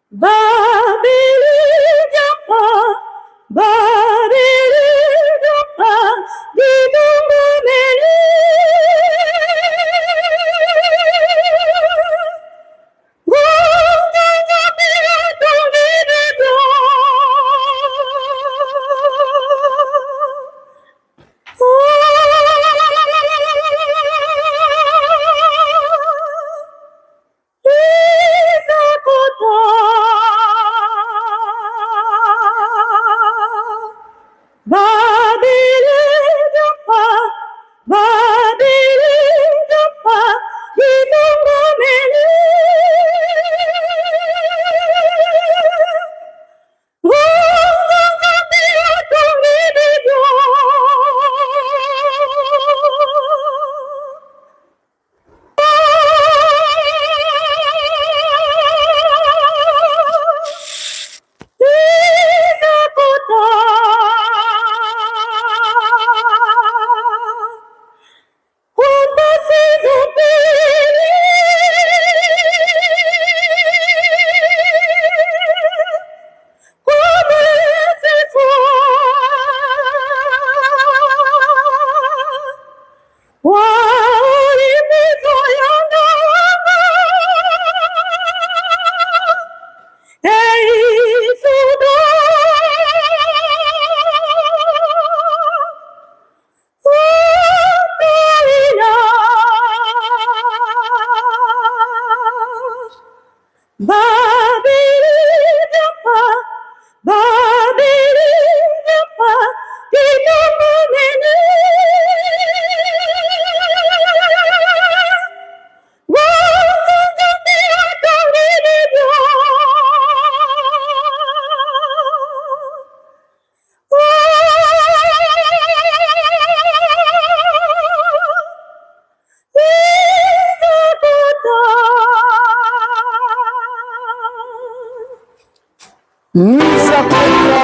Babilidapa, Babilidapa, Didungumeli.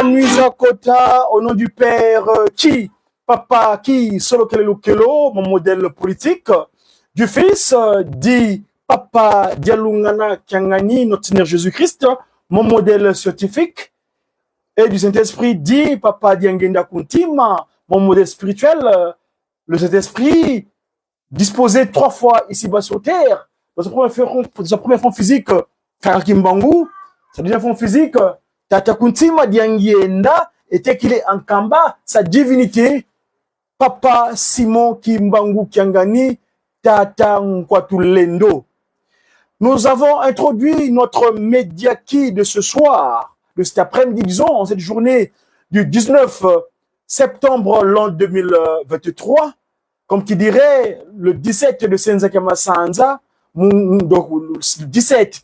Nuisakota, au nom du Père, qui, Papa, qui, Solo Kelelo, mon modèle politique, du Fils, dit Papa Dialungana Kiangani, notre Seigneur Jésus-Christ, mon modèle scientifique, et du Saint-Esprit, dit Papa Diangenda Kuntima, mon modèle spirituel, le Saint-Esprit, disposé 3 fois ici-bas sur terre, dans sa première forme physique, Karakimbangu, sa deuxième forme physique, Tata Kuntima Diangienda était qu'il est en Kamba, sa divinité, Papa Simon Kimbangu Kiangani, Tata Nkwatulendo. Nous avons introduit notre médiaki de ce soir, de cet après-midi, disons, en cette journée du 19 septembre l'an 2023, comme qui dirait le 17 de Senzakama Sanza, donc 17,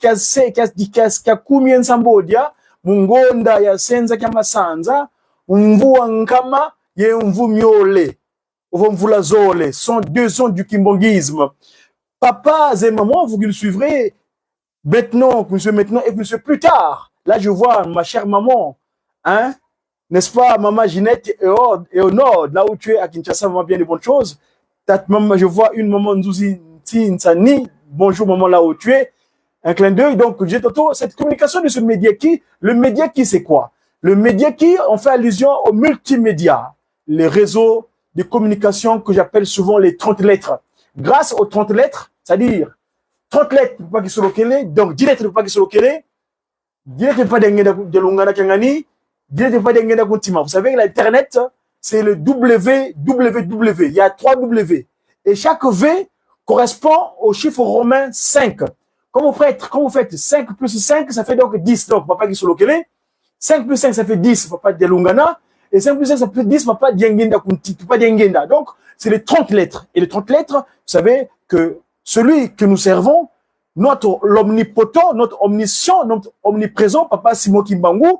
Kakumien Sambodia, Mungonda ya Senzakama Sanza, Mvua Nkama, ye Mvu Miole, Mvula Zole, sont 2 sons du kimbongisme. Papa et maman, vous le suivrez maintenant et monsieur plus tard. Là, je vois ma chère maman, hein, n'est-ce pas, maman Ginette et au nord, là où tu es à Kinshasa, maman, bien de bonnes choses. Maman, je vois une maman Nzouzi Nsani, bonjour maman, là où tu es. Un clin d'œil. Donc, j'ai cette communication de ce médiaki. Le médiaki, c'est quoi? Le médiaki, on fait allusion au multimédia, les réseaux de communication que j'appelle souvent les 30 lettres. Grâce aux 30 lettres, c'est-à-dire 30 lettres pour pas qu'ils soient localisés, donc 10 lettres pour pas qu'ils soient localisés, 10 lettres pour pas de Lungana Kangani, 10 lettres pour pas de Kuntima. Vous savez, l'Internet, c'est le www. Il y a 3 W. Et chaque V correspond au chiffre romain 5. Quand vous faites 5 plus 5, ça fait donc 10. Donc, papa qui sont localisés. 5 plus 5, ça fait 10, papa de Lungana. Et 5 plus 5, ça fait 10, papa Diangenda Kunti, papa Diangenda. Donc, c'est les 30 lettres. Et les 30 lettres, vous savez que celui que nous servons, l'omnipotent, notre omniscient, notre omniprésent, papa Simon Kimbangu,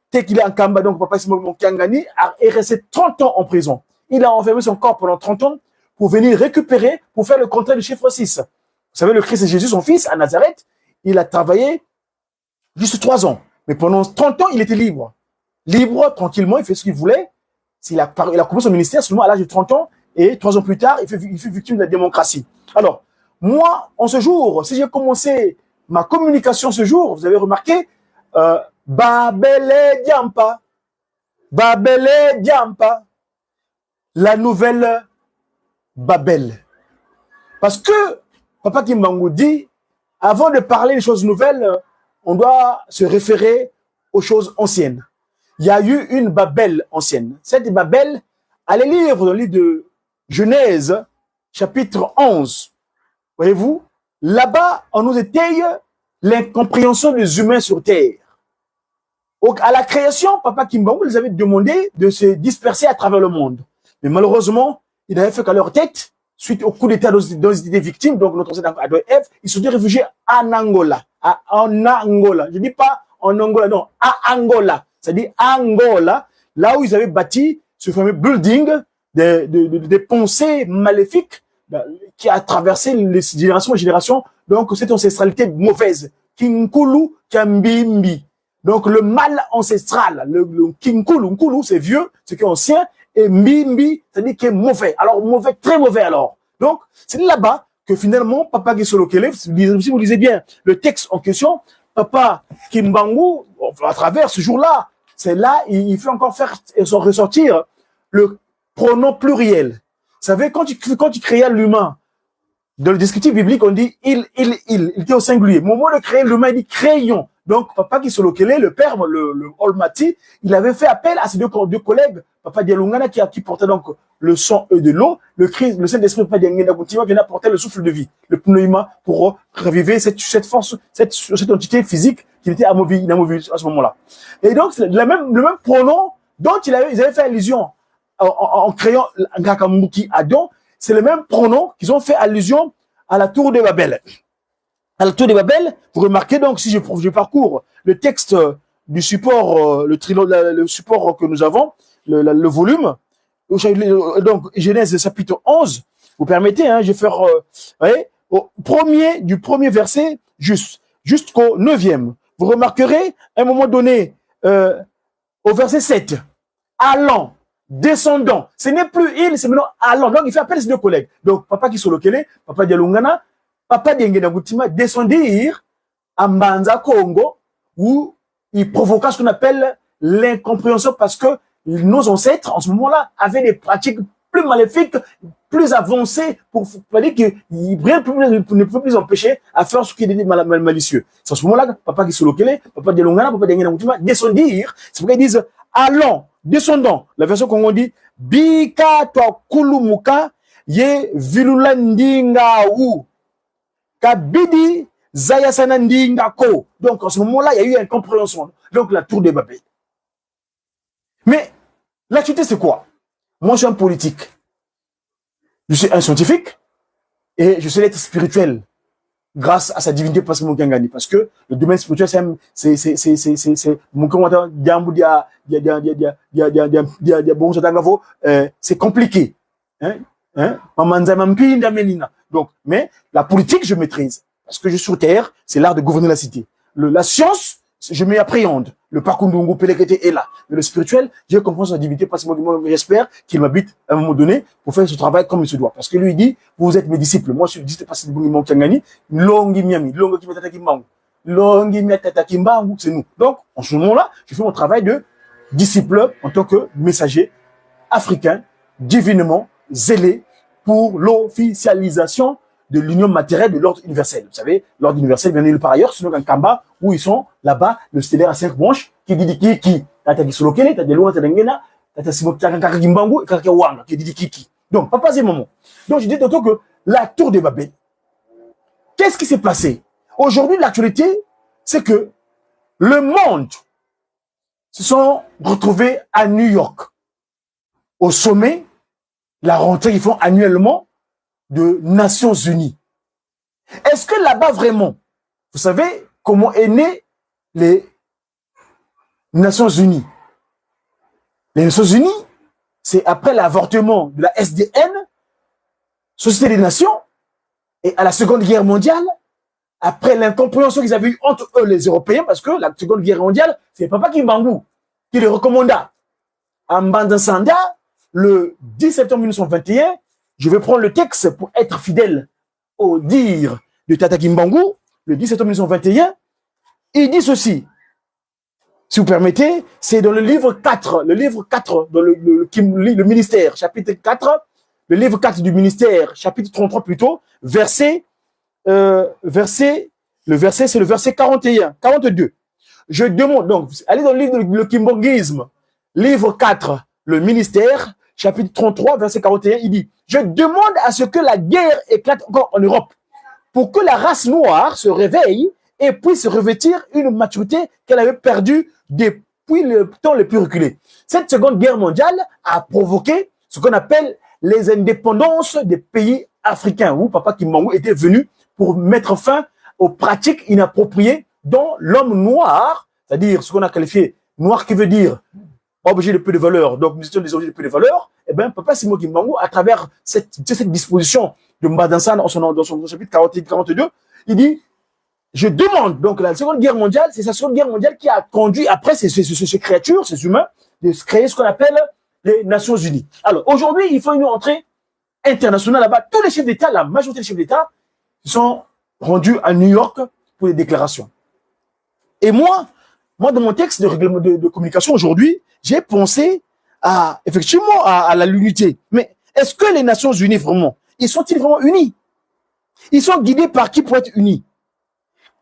tel qu'il est en Kamba, donc papa Simon Kiangani, est resté 30 ans en prison. Il a enfermé son corps pendant 30 ans pour venir récupérer, pour faire le contraire du chiffre 6. Vous savez, le Christ et Jésus, son fils, à Nazareth, il a travaillé juste 3 ans. Mais pendant 30 ans, il était libre. Libre, tranquillement, il fait ce qu'il voulait. Il a commencé son ministère seulement à l'âge de 30 ans. Et 3 ans plus tard, il fait victime de la démocratie. Alors, moi, en ce jour, si j'ai commencé ma communication ce jour, vous avez remarqué, Babele Diampa, Babele Diampa, la nouvelle Babel. Parce que Papa Kimbangu dit, avant de parler des choses nouvelles, on doit se référer aux choses anciennes. Il y a eu une Babel ancienne. Cette Babel, allez lire dans le livre de Genèse, chapitre 11. Voyez-vous, là-bas, on nous étaye l'incompréhension des humains sur terre. Donc, à la création, Papa Kimbangu les avait demandé de se disperser à travers le monde. Mais malheureusement, il n'avait fait qu'à leur tête, suite au coup d'État dont ils étaient victimes, donc notre ancêtre Adam et Ève, ils se sont réfugiés en Angola. En Angola. Je ne dis pas en Angola, non, à Angola. C'est-à-dire Angola, là où ils avaient bâti ce fameux building des pensées maléfiques qui a traversé les générations et générations. Donc, cette ancestralité mauvaise. Kinkulu, Kambimbi. Donc, le mal ancestral, le Kinkulu, c'est vieux, c'est qui est ancien, et Mbimbi, c'est-à-dire qui est mauvais. Alors, mauvais, très mauvais alors. Donc, c'est là-bas que finalement, Papa Gisolokele, si vous lisez bien le texte en question, Papa Kimbangu, à travers ce jour-là, c'est là, il fait encore faire ressortir le pronom pluriel. Vous savez, quand tu créais l'humain, dans le descriptif biblique, on dit il était au singulier. Au moment de créer l'humain, il dit créions. Donc, Papa Gisolokele, le père, le Almighty, il avait fait appel à ses deux collègues, Papa Dialungana, qui portait donc le sang et de l'eau, le Saint-Esprit, Papa Dialungana vient apporter le souffle de vie, le pneuma, pour reviver cette force, cette entité physique qui était inamovible à ce moment-là. Et donc, le même pronom dont ils avaient fait allusion en créant Ngakamuki Adam, c'est le même pronom qu'ils ont fait allusion à la tour de Babel. À la tour de Babel, vous remarquez donc, si je parcours le texte du support, le support que nous avons, le volume, donc Genèse chapitre 11, vous permettez, je vais faire, du premier verset jusqu'au 9e. Vous remarquerez, à un moment donné, au verset 7, allant, descendant, ce n'est plus il, c'est maintenant allant. Donc il fait appel à ses deux collègues. Donc Papa Gisolokele, Papa Dialungana, Papa Diengena Goutima descendirent à Mbanza Congo où il provoqua ce qu'on appelle l'incompréhension parce que nos ancêtres, en ce moment-là, avaient des pratiques plus maléfiques, plus avancées pour dire que rien ne peut plus empêcher à faire ce qui est malicieux. C'est en ce moment-là que Papa Gisolokele, Papa Dialungana, Papa Diengena Goutima descendirent. C'est pourquoi ils disent allons, descendons. La version qu'on dit Bika to kulumuka ye vilulandinga wu. Kabidi Zayasana Ndingako. Donc, en ce moment-là, il y a eu une incompréhension. Donc, la tour de Babel. Mais, l'actualité, c'est quoi? Moi, je suis un politique. Je suis un scientifique. Et je sais l'être spirituel. Grâce à sa divinité, parce que le domaine spirituel, c'est compliqué. Donc, mais la politique, je maîtrise. Parce que je suis sur terre, c'est l'art de gouverner la cité. La science, je m'y appréhende. Le parcours Ndungu Pelekete est là. Mais le spirituel, j'ai confiance en sa divinité parce que moi, j'espère qu'il m'habite à un moment donné pour faire ce travail comme il se doit. Parce que lui, il dit, vous êtes mes disciples. Moi, je suis disciple parce que Bungi Kangani, Longi Miami, Longi Miatakimbangu, Longi Miatakimbangu, c'est nous. Donc, en ce moment-là, je fais mon travail de disciple en tant que messager africain, divinement zélé pour l'officialisation de l'union matérielle de l'ordre universel. Vous savez, l'ordre universel vient de par ailleurs, sinon un Kamba, où ils sont là-bas, le stellaire à 5 branches, qui dit qui. Tata Gisolokele, Tata Dialungana, Tata Ngena, Tata Simokaka Kimbangu, et Kaka Wanga, qui dit qui. Donc, papa, c'est moment. Donc, je dis tantôt que la tour de Babel, qu'est-ce qui s'est passé? Aujourd'hui, l'actualité, c'est que le monde se sont retrouvés à New York, au sommet, la rentrée qu'ils font annuellement de Nations Unies. Est-ce que là-bas vraiment, vous savez comment est né les Nations Unies? Les Nations Unies, c'est après l'avortement de la SDN, Société des Nations, et à la Seconde Guerre mondiale, après l'incompréhension qu'ils avaient eue entre eux les Européens, parce que la Seconde Guerre mondiale, c'est Papa Kimbangu qui le recommanda. En Bandansanda, le 10 septembre 1921, je vais prendre le texte pour être fidèle au dire de Tata Kimbangu, le 10 septembre 1921, il dit ceci. si vous permettez, c'est dans le livre 4, dans le ministère, chapitre 4, le livre 4 du ministère, chapitre 33 plutôt, le verset, c'est le verset 41, 42. Je demande, donc, allez dans le livre le Kimbongisme, livre 4, le ministère, chapitre 33, verset 41, il dit, je demande à ce que la guerre éclate encore en Europe, pour que la race noire se réveille et puisse revêtir une maturité qu'elle avait perdue depuis le temps le plus reculé. Cette seconde guerre mondiale a provoqué ce qu'on appelle les indépendances des pays africains, où Papa Kimbangu était venu pour mettre fin aux pratiques inappropriées dont l'homme noir, c'est-à-dire ce qu'on a qualifié noir qui veut dire objet de peu de valeur, donc nous étions des objets de peu de valeur, eh bien, Papa Simon Kimbangu, à travers cette disposition de Mbadansan dans son chapitre 42, il dit, je demande, donc la seconde guerre mondiale, c'est sa seconde guerre mondiale qui a conduit après ces créatures, ces humains, de créer ce qu'on appelle les Nations Unies. Alors, aujourd'hui, il faut une entrée internationale là-bas. Tous les chefs d'État, la majorité des chefs d'État, sont rendus à New York pour les déclarations. Et moi, dans mon texte de règlement de communication aujourd'hui, j'ai pensé effectivement à l'unité. Mais est-ce que les Nations Unies, vraiment, ils sont-ils vraiment unis? Ils sont guidés par qui pour être unis?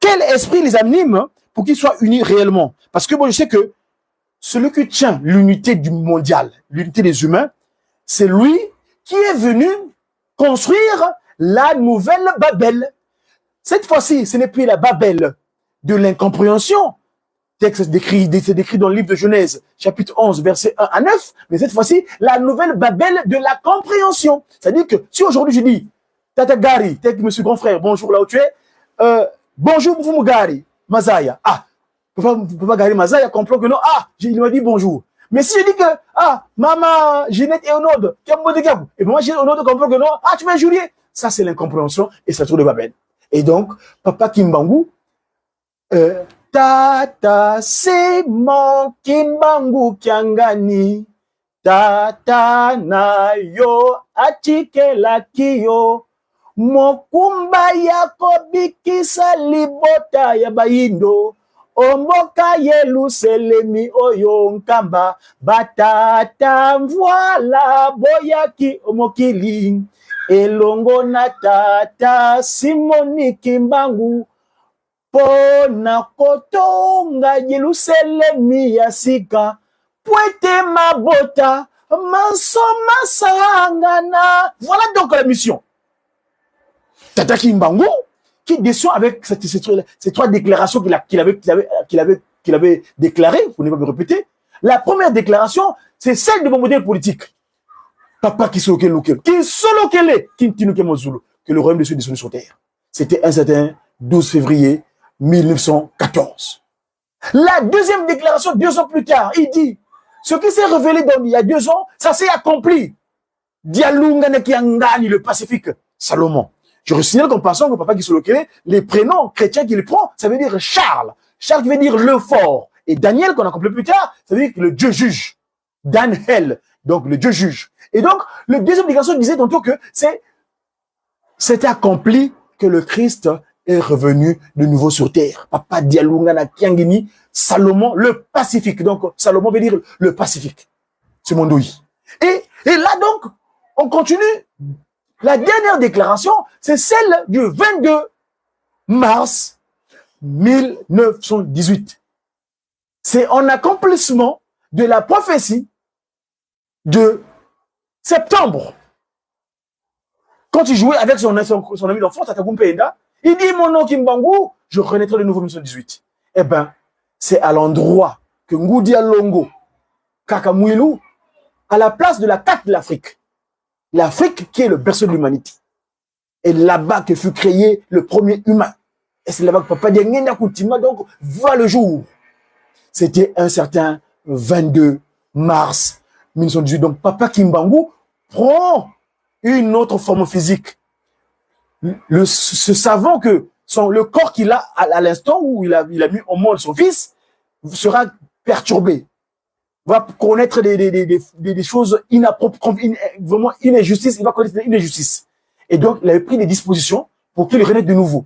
Quel esprit les anime pour qu'ils soient unis réellement? Parce que moi, je sais que celui qui tient l'unité du mondial, l'unité des humains, c'est lui qui est venu construire la nouvelle Babel. Cette fois-ci, ce n'est plus la Babel de l'incompréhension. C'est décrit dans le livre de Genèse, chapitre 11, versets 1 à 9, mais cette fois-ci, la nouvelle Babel de la compréhension. C'est-à-dire que si aujourd'hui je dis, Tata Gari, monsieur grand frère, bonjour là où tu es, bonjour Moufoumou Gari, Mazaya. Ah, Papa Gari Mazaya comprend que non, il m'a dit bonjour. Mais si je dis que, maman, Ginette et Onode, et moi, Onode comprend que non, tu m'as juré. Ça, c'est l'incompréhension et ça trouve de Babel. Et donc, Papa Kimbangu, Tata Simon Kimbangu Kiangani, Tata na yo atikela kiyo, Mokumba yako bikisa libota ya baindo, Omboka yeluselemi oyo nkamba, Batata mvoila boyaki omokili, Elongo na Tata Simoni Kimbangu, Pona kotonga yeluselemi ya sika, Pwete mabota, Mansoma sangana. Voilà donc la mission. Tata Kimbangu, qui descend avec ces trois déclarations qu'il avait déclarées, vous ne pas me répéter. La première déclaration, c'est celle de mon modèle politique. Papa qui solo que le royaume de Dieu descendu sur terre. C'était un certain 12 février 1914. La deuxième déclaration, 2 ans plus tard, il dit, ce qui s'est révélé il y a 2 ans, ça s'est accompli. Dialungane Kiangani, le Pacifique, Salomon. Je resignale qu'en passant que Papa Kisolokele, les prénoms chrétiens qu'il prend, ça veut dire Charles. Charles qui veut dire le fort. Et Daniel, qu'on a compris plus tard, ça veut dire que le Dieu juge. Daniel, donc le Dieu juge. Et donc, le deuxième déclaration disait tantôt que c'était accompli que le Christ est revenu de nouveau sur terre. Papa Dialungana Kiangini, Salomon, le Pacifique. Donc, Salomon veut dire le Pacifique. C'est mon douille. Et là, donc, on continue. La dernière déclaration, c'est celle du 22 mars 1918. C'est en accomplissement de la prophétie de septembre. Quand il jouait avec son ami d'enfance, Tata Gumpenda, il dit, mon nom Kimbangu, je renaîtrai de nouveau en 1918. Eh ben, c'est à l'endroit que Ngoudi Alongo, Kakamouilou, à la place de la carte de l'Afrique. L'Afrique qui est le berceau de l'humanité. Et là-bas que fut créé le premier humain. Et c'est là-bas que Papa Diengenda Koutima, donc, voit le jour. C'était un certain 22 mars 1918. Donc, Papa Kimbangu prend une autre forme physique. Ce savant que le corps qu'il a à l'instant où il a mis au monde son fils sera perturbé. Va connaître des choses vraiment injustices, il va connaître des injustices. Et donc, il avait pris des dispositions pour qu'il renaisse de nouveau.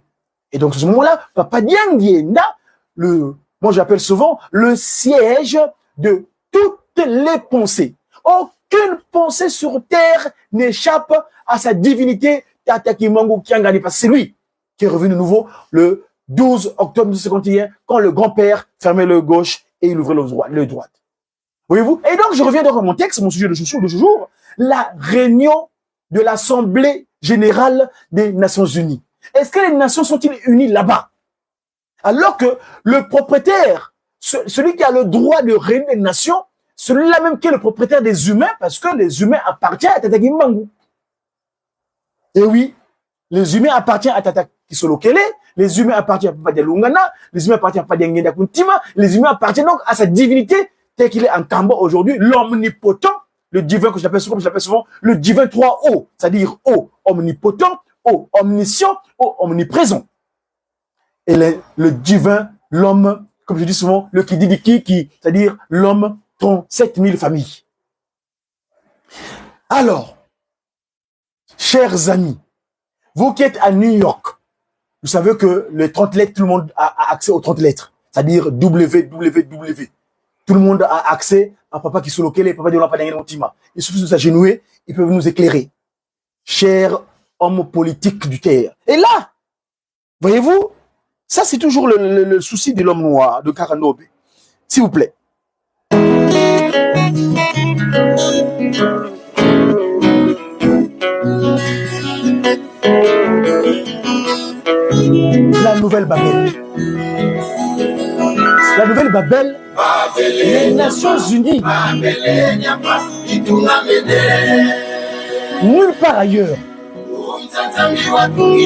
Et donc, à ce moment-là, Papa Diengenda, le moi j'appelle souvent le siège de toutes les pensées. Aucune pensée sur terre n'échappe à sa divinité Tata Kimbangu Kiangani, parce que c'est lui qui est revenu de nouveau le 12 octobre 1951, quand le grand-père fermait le gauche et il ouvrait le droit. Voyez-vous? Et donc, je reviens donc à mon texte, mon sujet de ce jour, la réunion de l'Assemblée générale des Nations Unies. Est-ce que les nations sont-ils unies là-bas? Alors que le propriétaire, celui qui a le droit de réunir les nations, celui-là même qui est le propriétaire des humains, parce que les humains appartiennent à Tata Kimbangu. Et oui, les humains appartiennent à Tata Kisolo Kele, les humains appartiennent à Papa Dialungana, les humains appartiennent à Papa Diangenda Kuntima, les humains appartiennent donc à sa divinité, tel qu'il est en Kamba aujourd'hui, l'omnipotent, le divin que j'appelle souvent, le divin 3O, c'est-à-dire O, omnipotent, O, omniscient, O, omniprésent. Et le divin, l'homme, comme je dis souvent, le qui, c'est-à-dire l'homme 37 000 familles. Alors, chers amis, vous qui êtes à New York, vous savez que les 30 lettres, tout le monde a accès aux 30 lettres, c'est-à-dire www. Tout le monde a accès à Papa Kisolo Kele, Papa Diolapa Dangenemotima. Il suffit de s'agenouiller, ils peuvent nous éclairer. Chers hommes politiques du terre. Et là, voyez-vous, ça c'est toujours le souci de l'homme noir, de Karanobe. S'il vous plaît. La nouvelle Babel. La nouvelle Babel, les Nations Unies, nulle part ailleurs.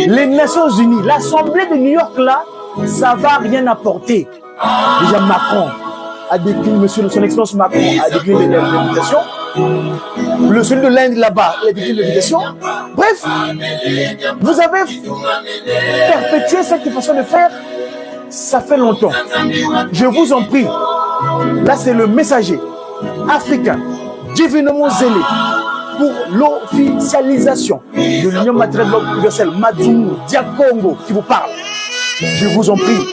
Les Nations Unies, l'Assemblée de New York là, ça va rien apporter. Déjà Macron a décliné, monsieur son excellence Macron a décliné l'invitation. Le celui de l'Inde là-bas, il a décliné l'invitation. Bref, vous avez perpétué cette façon de faire. Ça fait longtemps. Je vous en prie. Là, c'est le messager africain, divinement zélé pour l'officialisation de l'Union matérielle universelle, Madzumu Diakongo, qui vous parle. Je vous en prie.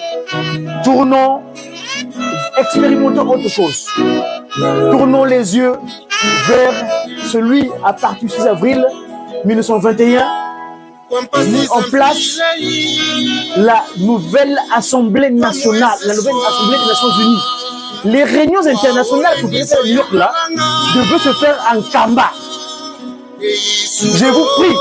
Tournons, expérimentons autre chose. Tournons les yeux vers celui à partir du 6 avril 1921. Mis en place la nouvelle Assemblée nationale, la nouvelle Assemblée des Nations Unies. Les réunions internationales que vous faites à New York là devaient se faire en Kamba. Je vous prie.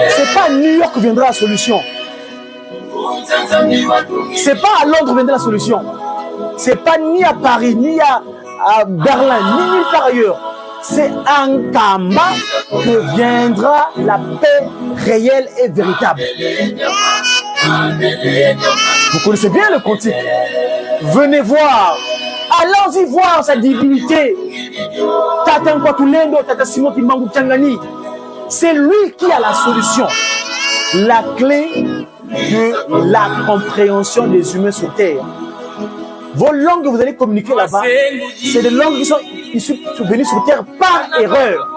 C'est pas à New York que viendra la solution. C'est pas à Londres que viendra la solution. C'est pas ni à Paris, ni à Berlin, ni nulle part ailleurs. C'est en Kamba que viendra la paix réelle et véritable. Vous connaissez bien le cantique. Venez voir. Allons-y voir sa divinité. Tata Nkwatulendo, Tata Simon Kimbangu Kiangani. C'est lui qui a la solution. La clé de la compréhension des humains sur terre. Vos langues que vous allez communiquer là-bas, c'est des langues qui sont venues sur terre par erreur.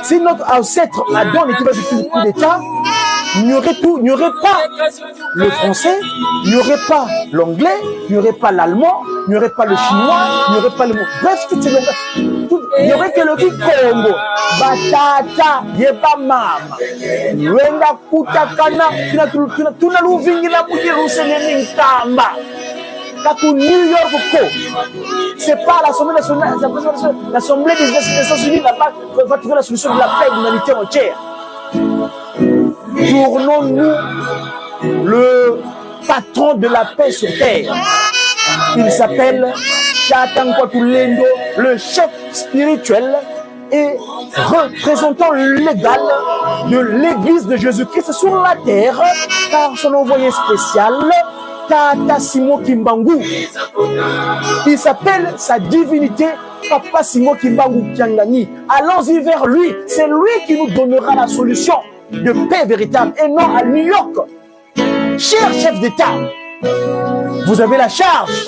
Si notre ancêtre Adam n'était pas du coup d'État, il n'y aurait pas le français, il n'y aurait pas l'anglais, il n'y aurait pas l'allemand, il n'y aurait pas le chinois, il n'y aurait pas le mot. Bref, toutes ces langues. Il n'y aurait que le Congo. Batata, yeba mama. Wenda kutakana, tunaluvingira mukiruseneni nkamba. Kaku New York ko. C'est pas l'Assemblée nationale, l'Assemblée des Nations Unies là-bas qui va trouver la solution de la paix de l'humanité entière. Tournons-nous le patron de la paix sur terre. Il s'appelle Tata Nkwatulendo, le chef spirituel et représentant légal de l'Église de Jésus-Christ sur la terre par son envoyé spécial, Tata Simon Kimbangu. Il s'appelle sa divinité Papa Simon Kimbangu Kiangani. Allons-y vers lui. C'est lui qui nous donnera la solution de paix véritable et non à New York. Cher chef d'État, vous avez la charge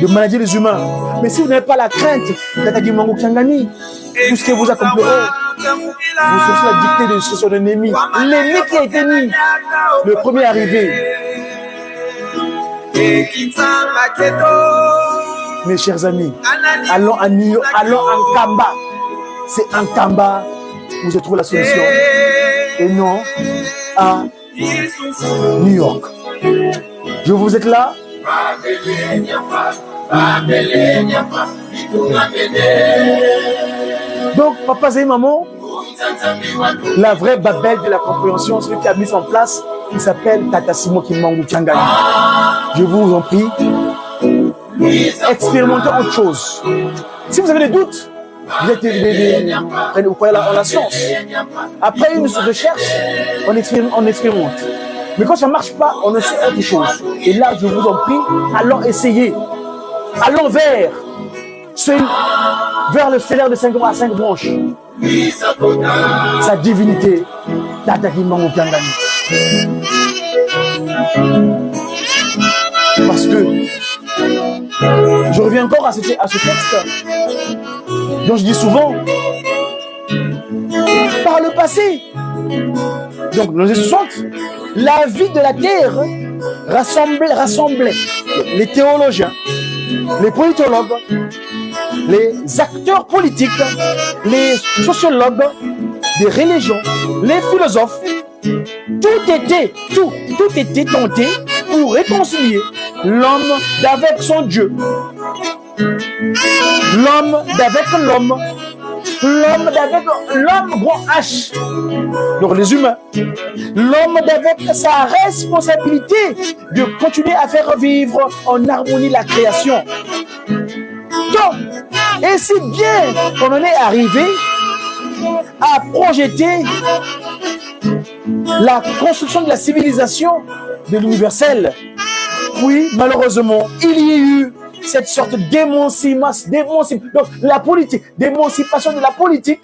de manager les humains. Mais si vous n'avez pas la crainte d'Ataki Mbangu Kiangani, tout ce que vous accomplirez, vous serez la dictée de son ennemi. L'ennemi qui a été mis, le premier arrivé. Mes chers amis, allons à New York, allons en Kamba. C'est en Kamba où se trouve la solution. Et non à New York. Je vous êtes là. Donc, papas et maman, la vraie Babel de la compréhension, celui qui a mis en place, il s'appelle Tata Simon Kimbangu Kiangani. Je vous en prie, expérimentez autre chose. Si vous avez des doutes, vous croyez en la science. Après une recherche, on expérimente. Mais quand ça ne marche pas, on essaie autre chose. Et là, je vous en prie, allons essayer. Allons vers le stellaire de 5 à 5 branches. Sa divinité, Tata Kimbangu Kiangani. Parce que je reviens encore à ce texte dont je dis souvent par le passé. Donc, dans les années 60, la vie de la terre rassemblait les théologiens, les politologues, les acteurs politiques, les sociologues des religions, les philosophes. Tout était tenté pour réconcilier l'homme d'avec son Dieu, l'homme d'avec l'homme, l'homme d'avec l'homme grand H, donc les humains, l'homme d'avec sa responsabilité de continuer à faire vivre en harmonie la création. Donc, et si bien qu'on en est arrivé à projeter la construction de la civilisation de l'universel. Oui, malheureusement, il y a eu cette sorte d'émancipation, donc la politique, d'émancipation de la politique,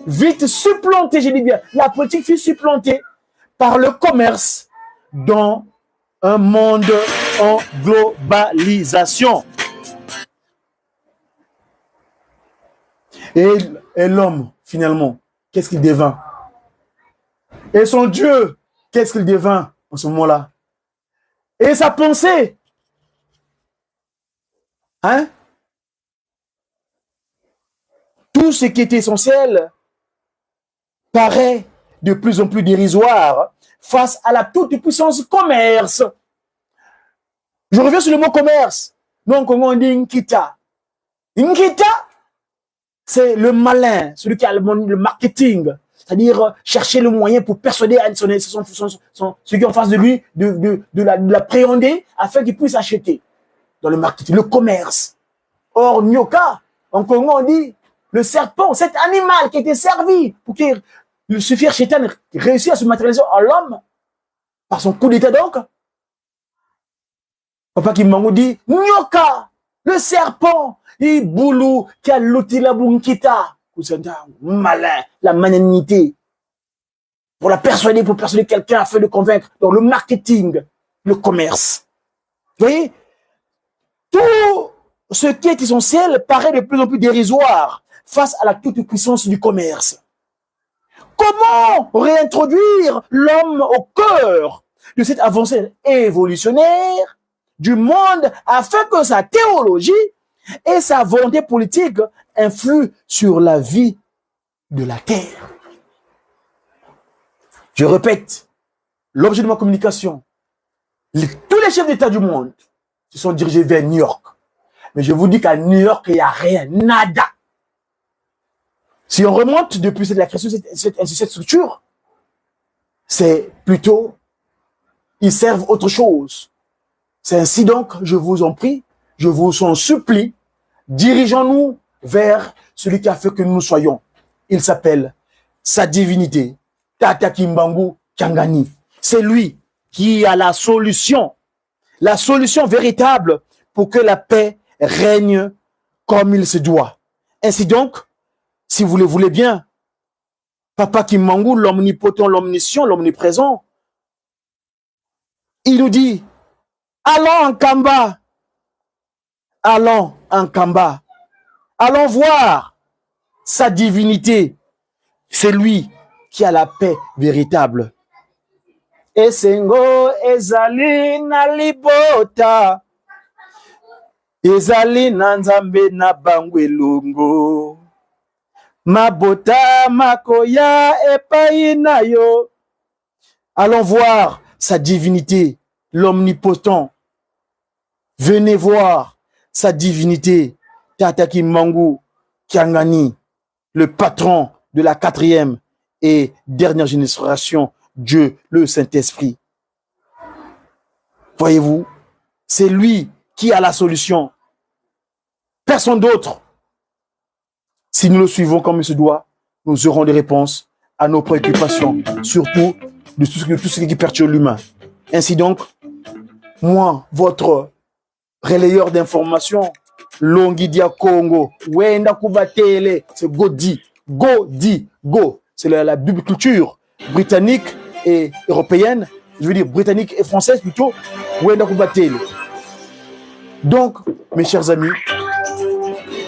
vite supplantée, je dis bien, la politique fut supplantée par le commerce dans un monde en globalisation. Et l'homme, finalement, qu'est-ce qu'il devint? Et son Dieu, qu'est-ce qu'il devint en ce moment-là? Et sa pensée, hein? Tout ce qui est essentiel paraît de plus en plus dérisoire face à la toute-puissance commerce. Je reviens sur le mot commerce. Donc, on dit Nkita. Nkita, c'est le malin, celui qui a le marketing, c'est-à-dire chercher le moyen pour persuader ceux qui sont en face de lui de l'appréhender afin qu'il puisse acheter dans le marketing, le commerce. Or, Nyoka, en Congo, on dit le serpent, cet animal qui était servi pour que le suffire Chétan réussisse à se matérialiser en l'homme par son coup d'état donc. Papa Kimbangu dit Nyoka, le serpent, il boulou qui a l'outil la bunkita, malin, la magnanimité, pour persuader quelqu'un afin de convaincre. Donc le marketing, le commerce. Vous voyez, tout ce qui est essentiel paraît de plus en plus dérisoire face à la toute-puissance du commerce. Comment réintroduire l'homme au cœur de cette avancée évolutionnaire du monde afin que sa théologie et sa volonté politique influent sur la vie de la terre? Je répète, l'objet de ma communication, tous les chefs d'État du monde se sont dirigés vers New York. Mais je vous dis qu'à New York, il n'y a rien, nada. Si on remonte depuis la création de cette structure, c'est plutôt, ils servent autre chose. C'est ainsi donc, je vous en prie, je vous en supplie, dirigeons-nous vers celui qui a fait que nous soyons. Il s'appelle sa divinité, Tata Kimbangu Kiangani. C'est lui qui a la solution véritable pour que la paix règne comme il se doit. Ainsi donc, si vous le voulez bien, Papa Kimbangu, l'omnipotent, l'omniscient, l'omniprésent, il nous dit, allons en Kamba, Allons en Kamba. Allons voir sa divinité. C'est lui qui a la paix véritable. Esengo ezali na libota. Ezali na nzambe na bango elongo. Mabota makoya epai na yo. Allons voir sa divinité, l'omnipotent. Venez voir sa divinité, Tata Kimbangu Kiangani, le patron de la 4e et dernière génération, Dieu, le Saint-Esprit. Voyez-vous, c'est lui qui a la solution. Personne d'autre. Si nous le suivons comme il se doit, nous aurons des réponses à nos préoccupations, surtout de tout ce qui perturbe l'humain. Ainsi donc, moi, votre relayeur d'informations, Longidia Congo, Wenda Kubatele, c'est Godi, Go. C'est la Bible culture britannique et européenne, je veux dire britannique et française plutôt, Wenda Kubatele. Donc, mes chers amis,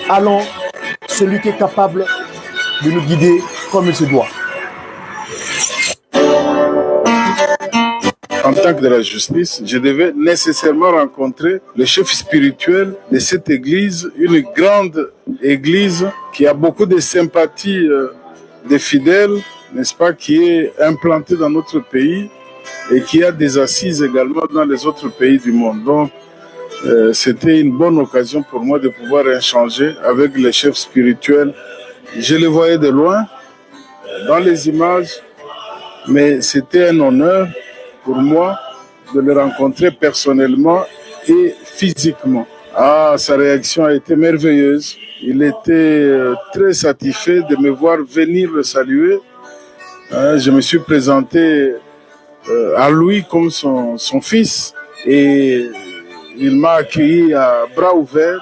allons, celui qui est capable de nous guider comme il se doit. En tant que de la justice, je devais nécessairement rencontrer le chef spirituel de cette église, une grande église qui a beaucoup de sympathie des fidèles, n'est-ce pas, qui est implantée dans notre pays et qui a des assises également dans les autres pays du monde. Donc, c'était une bonne occasion pour moi de pouvoir échanger avec les chefs spirituels. Je les voyais de loin, dans les images, mais c'était un honneur pour moi de le rencontrer personnellement et physiquement. Sa réaction a été merveilleuse. Il était très satisfait de me voir venir le saluer. Je me suis présenté à lui comme son fils et il m'a accueilli à bras ouverts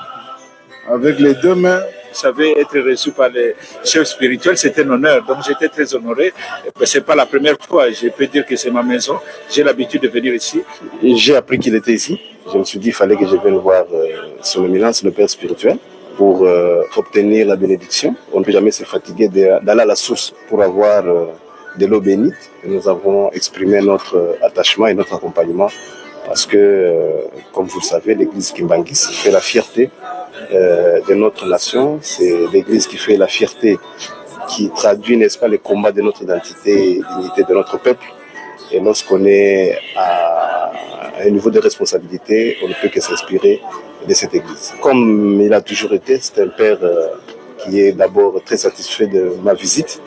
avec les 2 mains. Vous savez, être reçu par les chefs spirituels, c'est un honneur. Donc j'étais très honoré. Ce n'est pas la première fois. Je peux dire que c'est ma maison. J'ai l'habitude de venir ici. J'ai appris qu'il était ici. Je me suis dit qu'il fallait que je vienne voir son éminence, le père spirituel, pour obtenir la bénédiction. On ne peut jamais se fatiguer d'aller à la source pour avoir de l'eau bénite. Et nous avons exprimé notre attachement et notre accompagnement parce que, comme vous le savez, l'église Kimbangis fait la fierté de notre nation. C'est l'église qui fait la fierté, qui traduit, n'est-ce pas, les combats de notre identité et dignité de notre peuple. Et lorsqu'on est à un niveau de responsabilité, on ne peut que s'inspirer de cette église. Comme il a toujours été, c'est un père qui est d'abord très satisfait de ma visite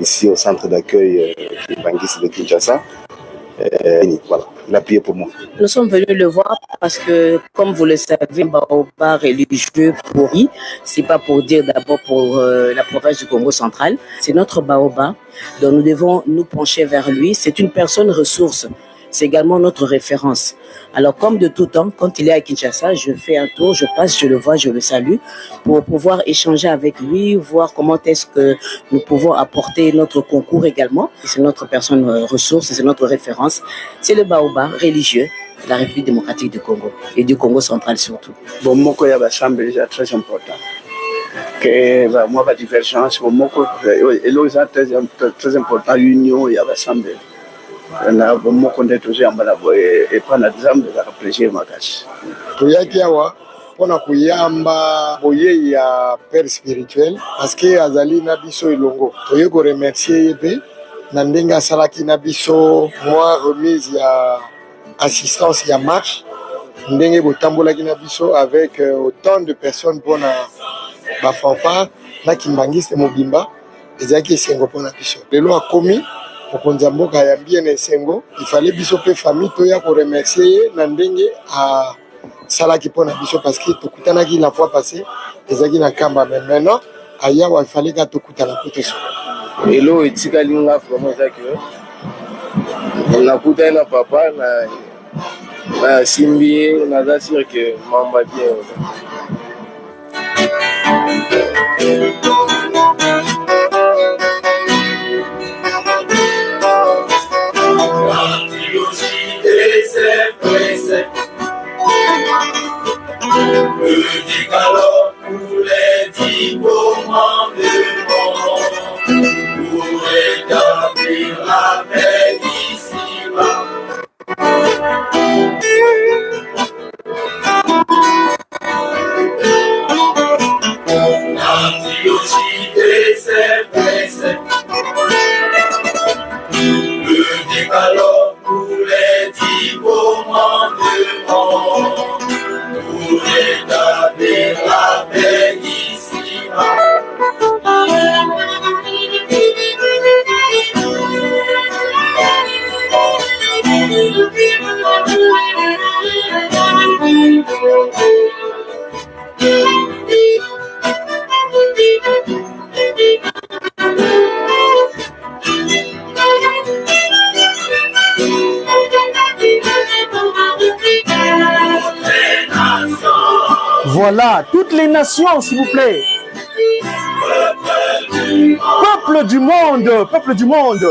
ici au centre d'accueil de Bangis de Kinshasa. Voilà, il a prié pour moi. Nous sommes venus le voir parce que, comme vous le savez, Baoba religieux pourri, c'est pas pour dire d'abord pour la province du Congo central, c'est notre Baoba, donc nous devons nous pencher vers lui. C'est une personne ressource, c'est également notre référence. Alors, comme de tout temps, quand il est à Kinshasa, je fais un tour, je passe, je le vois, je le salue, pour pouvoir échanger avec lui, voir comment est-ce que nous pouvons apporter notre concours également. C'est notre personne ressource, c'est notre référence. C'est le Baoba religieux de la République démocratique du Congo et du Congo central surtout. Bon, moko ya basambe est très important. Que moi, la divergence, bon, moko, très important, l'union ya basambe. Na bomoko nde toziyambala boye epa na nzambe ezaka plaisir makasi. Toyaki awa mpona koyamba boye ya père spirituel parce que azali na biso elongo. Toye ko remercier ye pe na ndenge asalaki na biso mwa remise ya assistance ya marche ndenge botambolaki na biso avec autant de personnes mpona bafanfare na Kimbangiste mobimba ezalaki esengo mpona biso. Lelo akomi mokonzi ya mboka ayambi na esengo, il fallait biso pe famille toya ko remercier ye na ndenge asalaki mpona biso parce que tokutanaki la fois passée ezalaki na kamba, mais maintenant ayawa il fallait ka tokutana po toso. Elo etikali nga vraiment ezaki nakutani na papa na simbi ye naza sûr que mamba bien. Le Le décalogue pour les 10 commandements, pour rétablir la paix ici-bas. Voilà, toutes les nations, s'il vous plaît. Peuple du monde, peuple du monde.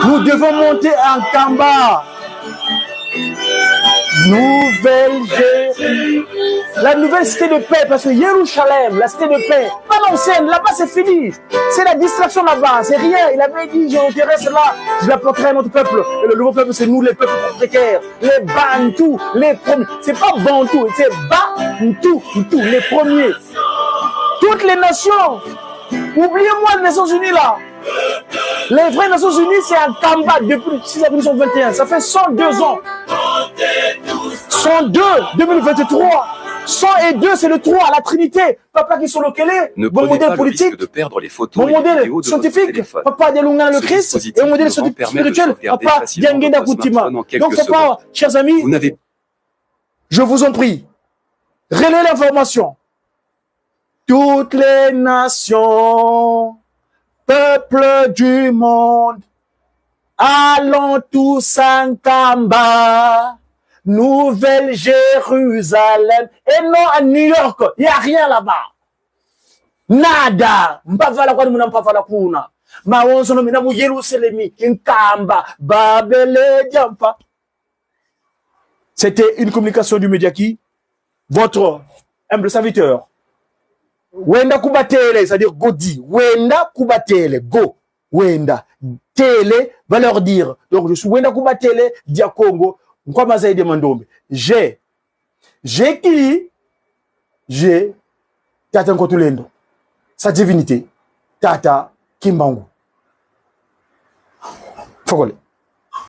Nous devons monter en Kamba. La nouvelle cité de paix, parce que Jérusalem, la cité de paix, pas l'ancienne, là-bas c'est fini. C'est la distraction là-bas, c'est rien. Il avait dit, j'intéresse là, je l'apporterai à notre peuple. Et le nouveau peuple, c'est nous les peuples précaires, les Bantous, les premiers. C'est pas Bantou, c'est Bantou, les premiers. Toutes les nations. Oubliez-moi les Nations Unies là. Les vraies Nations Unies, c'est un combat depuis 6 avril 2021. Ça fait 102 ans. 102, 2023. 102, c'est le 3, la Trinité. Papa qui sont localisés. Bon modèle politique. De perdre les photos bon modèle scientifique. Papa Dialungana le Christ. Et un modèle spirituel. Papa Diangenda Koutima. Donc, papa, chers amis, je vous en prie, relayez l'information. Toutes les nations, peuple du monde, allons tous en Kamba, Nouvelle Jérusalem, et non à New York, il n'y a rien là-bas. Nada. Mpavala kwa muna mpavala kuna. Maonzo no mina mu Yerusalemi, Nkamba, Babele Diampa. C'était une communication du Mediaki, votre humble serviteur. Wenda kubatele, c'est-à-dire Godi. Wenda kubatele, go. Wenda. Tele va leur dire. Donc je suis Wenda kubatele, dia Congo. Nkwa mazaï de Mandombe. J'ai qui? J'ai Tata Nkotulendo. Sa divinité. Tata Kimbangu. Fogole.